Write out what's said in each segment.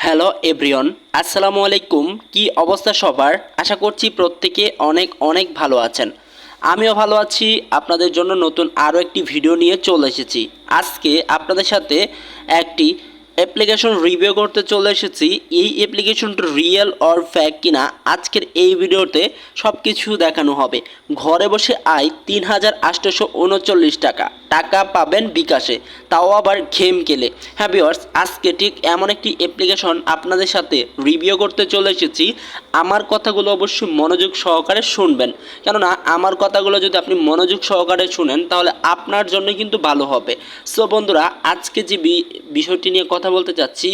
Hello everyone, আসসালামু আলাইকুম। কি অবস্থা সবার? আশা করছি প্রত্যেকে অনেক অনেক ভালো আছেন। আমিও ভালো আছি। আপনাদের জন্য নতুন আরও একটি ভিডিও নিয়ে চলে এসেছি। আজকে আপনাদের সাথে একটি অ্যাপ্লিকেশন রিভিউ করতে চলে এসেছি। এই অ্যাপ্লিকেশনটা রিয়েল অর ফ্যাক কিনা আজকের এই ভিডিওতে সব কিছু দেখানো হবে। ঘরে বসে আয় ৩,৮৩৯ টাকা, টাকা পাবেন বিকাশে, তাও আবার গেম খেলে। হ্যাঁ ভিউয়ার্স, আজকে ঠিক এমন একটি অ্যাপ্লিকেশন আপনাদের সাথে রিভিউ করতে চলে এসেছি। আমার কথাগুলো অবশ্যই মনোযোগ সহকারে শুনবেন, কেননা আমার কথাগুলো যদি আপনি মনোযোগ সহকারে শুনেন তাহলে আপনার জন্য কিন্তু ভালো হবে। সো বন্ধুরা, আজকে যে বিষয়টি নিয়ে কথা বলতে চাচ্ছি,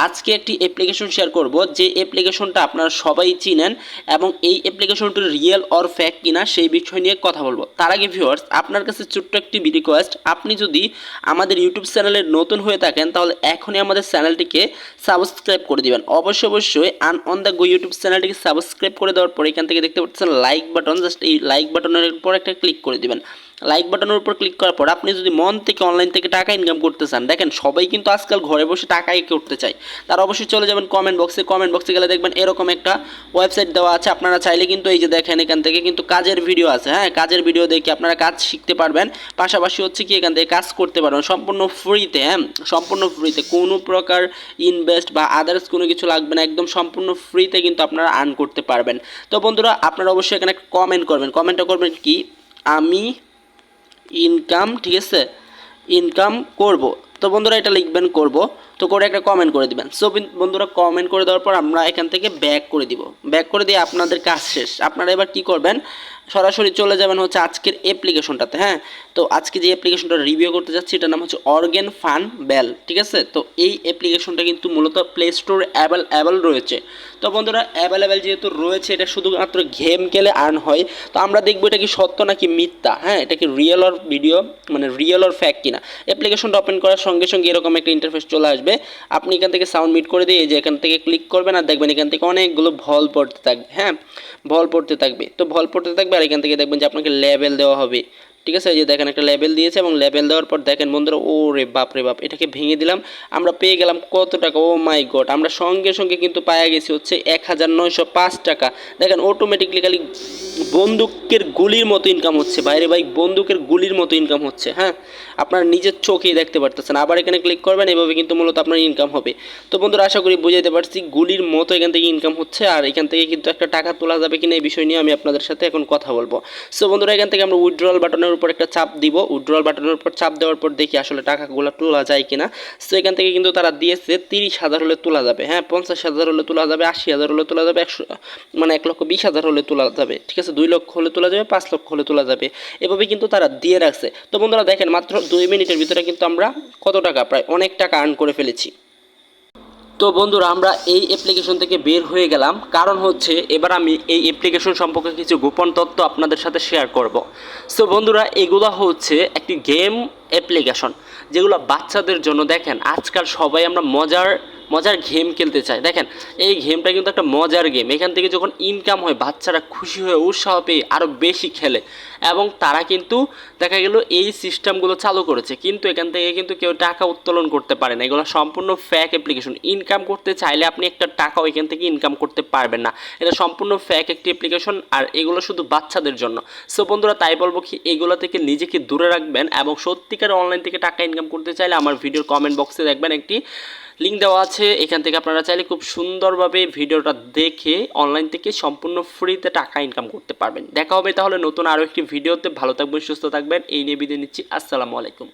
আজকে একটি অ্যাপ্লিকেশন শেয়ার করব যে অ্যাপ্লিকেশনটা আপনারা সবাই চিনেন এবং এই অ্যাপ্লিকেশনটি রিয়েল অর ফ্যাক কিনা সেই বিষয় নিয়ে কথা বলবো। তার আগে ভিউয়ার্স, আপনার কাছে ছোট্ট একটি রিকোয়েস্ট, আপনি যদি আমাদের ইউটিউব চ্যানেলে নতুন হয়ে থাকেন তাহলে এখনই আমাদের চ্যানেলটিকে সাবস্ক্রাইব করে দিবেন। অবশ্যই অন দ্য গো ইউটিউব চ্যানেলটিকে সাবস্ক্রাইব করে দেওয়ার পর এখান থেকে দেখতে পাচ্ছেন লাইক বাটন, জাস্ট এই লাইক বাটনের উপর একটা ক্লিক করে দিবেন। লাইক বাটনের উপর ক্লিক করার পর আপনি যদি মন থেকে অনলাইন থেকে টাকা ইনকাম করতে চান, দেখেন সবাই কিন্তু আজকাল ঘরে বসে টাকাই করতে চায়, তারা অবশ্যই চলে যাবেন কমেন্ট বক্সে গেলে দেখবেন এরকম একটা ওয়েবসাইট দেওয়া আছে। আপনারা চাইলে কিন্তু এই যে দেখেন এখান থেকে কিন্তু কাজের ভিডিও আছে। হ্যাঁ, কাজের ভিডিও দেখে আপনারা কাজ শিখতে পারবেন, পাশাপাশি হচ্ছে কি এখান থেকে কাজ করতে পারবেন সম্পূর্ণ ফ্রিতে। হ্যাঁ, সম্পূর্ণ ফ্রিতে, কোনো প্রকার ইনভেস্ট বা আদার্স কোনো কিছু লাগবে না, একদম সম্পূর্ণ ফ্রিতে কিন্তু আপনারা আর্ন করতে পারবেন। তো বন্ধুরা, আপনারা অবশ্যই এখানে কমেন্ট করবেন। কমেন্টটা করবেন কি, আমি ইনকাম, ঠিক আছে, ইনকাম করব। তো বন্ধুরা এটা লিখবেন করব, তো করে একটা কমেন্ট করে দিবেন। সো বন্ধুরা, কমেন্ট করে দেওয়ার পর আমরা এখান থেকে ব্যাক করে দিব। ব্যাক করে দিয়ে আপনাদের কাজ শেষ। আপনারা এবার কি করবেন, সরাসরি চলে যাবেন হচ্ছে আজকের অ্যাপ্লিকেশনটাতে। হ্যাঁ, তো আজকে যে অ্যাপ্লিকেশনটা রিভিউ করতে যাচ্ছি এটার নাম হচ্ছে অর্গেন ফান বেল, ঠিক আছে। তো এই অ্যাপ্লিকেশনটা কিন্তু মূলত প্লে স্টোরে অ্যাভেলেবল রয়েছে। তো বন্ধুরা, অ্যাভেলেবেল যেহেতু রয়েছে, এটা শুধুমাত্র গেম খেলে আর্ন হয়। তো আমরা দেখবো এটা কি সত্য নাকি মিথ্যা। হ্যাঁ, এটা কি রিয়েল অর ভিডিও, মানে রিয়েল অর ফ্যাক কিনা। অ্যাপ্লিকেশনটা ওপেন করার সঙ্গে সঙ্গে এরকম একটা ইন্টারফেস চলে আসবে। আপনি এখান থেকে সাউন্ড মিট করে দিয়ে যে এখান থেকে ক্লিক করবেন আর দেখবেন এখান থেকে অনেকগুলো ভল পড়তে থাকবে। হ্যাঁ, ভল পড়তে থাকবে, তো ভল পড়তে থাকবে আর এখান থেকে দেখবেন যে আপনাকে লেভেল দেওয়া হবে। ঠিক আছে, এই যে দেখেন একটা লেভেল দিয়েছে এবং লেভেল দেওয়ার পর দেখেন বন্ধুরা, ও রে বাপ রে বাপ, এটাকে ভেঙে দিলাম, আমরা পেয়ে গেলাম কত টাকা। ও মাই গড, আমরা সঙ্গে সঙ্গে কিন্তু পাওয়া গেছি হচ্ছে 1905 টাকা। দেখেন অটোমেটিকলি খালি বন্দুকের গুলির মতো ইনকাম হচ্ছে, বাইরে ভাই বন্দুকের গুলির মতো ইনকাম হচ্ছে। হ্যাঁ, আপনার নিজের চোখেই দেখতে পারতেছেন। আবার এখানে ক্লিক করবেন, এভাবে কিন্তু মূলত আপনার ইনকাম হবে। তো বন্ধুরা, আশা করি বুঝাইতে পারছি গুলির মতো এখান থেকে ইনকাম হচ্ছে, আর এখান থেকে কিন্তু একটা টাকা তোলা যাবে কিনা এই বিষয় নিয়ে আমি আপনাদের সাথে এখন কথা বলবো। সো বন্ধুরা, এখান থেকে আমরা উইথড্রল বাটনের উপর একটা চাপ দিব। উইথড্রল বাটনের উপর চাপ দেওয়ার পর দেখি আসলে টাকাগুলো তোলা যায় কিনা। সো এখান থেকে কিন্তু তারা দিয়েছে 30,000 হলে তোলা যাবে। হ্যাঁ, 50,000 হলে তোলা যাবে, 80,000 হলে তোলা যাবে, 1,20,000 হলে তোলা যাবে, ঠিক আছে, 2 লক্ষ হলে তোলা যাবে, 5 লক্ষ হলে তোলা যাবে। এভাবে কিন্তু তারা দিয়ে রাখছে। তো বন্ধুরা দেখেন, মাত্র 2 মিনিটের ভিতরে কিন্তু আমরা কত টাকা, প্রায় অনেক টাকা আর্ন করে ফেলেছি। তো বন্ধুরা, আমরা এই অ্যাপ্লিকেশন থেকে বের হয়ে গেলাম, কারণ হচ্ছে এবার আমি এই অ্যাপ্লিকেশন সম্পর্কে কিছু গোপন তথ্য আপনাদের সাথে শেয়ার করব। সো বন্ধুরা, এগুলো হচ্ছে একটি গেম অ্যাপ্লিকেশন যেগুলো বাচ্চাদের জন্য। দেখেন আজকাল সবাই আমরা মজার মজার গেম খেলতে চাই। দেখেন এই গেমটা কিন্তু একটা মজার গেম, এখান থেকে যখন ইনকাম হয় বাচ্চারা খুশি হয়ে উৎসাহ পেয়ে আরও বেশি খেলে এবং তারা কিন্তু দেখা গেল এই সিস্টেমগুলো চালু করেছে, কিন্তু এখান থেকে কিন্তু কেউ টাকা উত্তোলন করতে পারে না। এগুলো সম্পূর্ণ ফ্যাক অ্যাপ্লিকেশন। ইনকাম করতে চাইলে আপনি একটা টাকাও এখান থেকে ইনকাম করতে পারবেন না, এটা সম্পূর্ণ ফ্যাক একটি অ্যাপ্লিকেশন, আর এগুলো শুধু বাচ্চাদের জন্য। সো বন্ধুরা, তাই বলবো কি, এগুলো থেকে নিজেকে দূরে রাখবেন এবং সত্যিকার অনলাইন থেকে টাকা ইনকাম করতে চাইলে আমার ভিডিওর কমেন্ট বক্সে দেখবেন একটি লিঙ্ক দেওয়া আছে, এখান থেকে আপনারা চাইলে খুব সুন্দরভাবে ভিডিওটা দেখে অনলাইন থেকে সম্পূর্ণ ফ্রিতে টাকা ইনকাম করতে পারবেন। দেখা হবে তাহলে নতুন আরও একটি ভিডিওতে। ভালো থাকবেন, সুস্থ থাকবেন, এই নিয়ে বিদায় নিচ্ছি। আসসালামু আলাইকুম।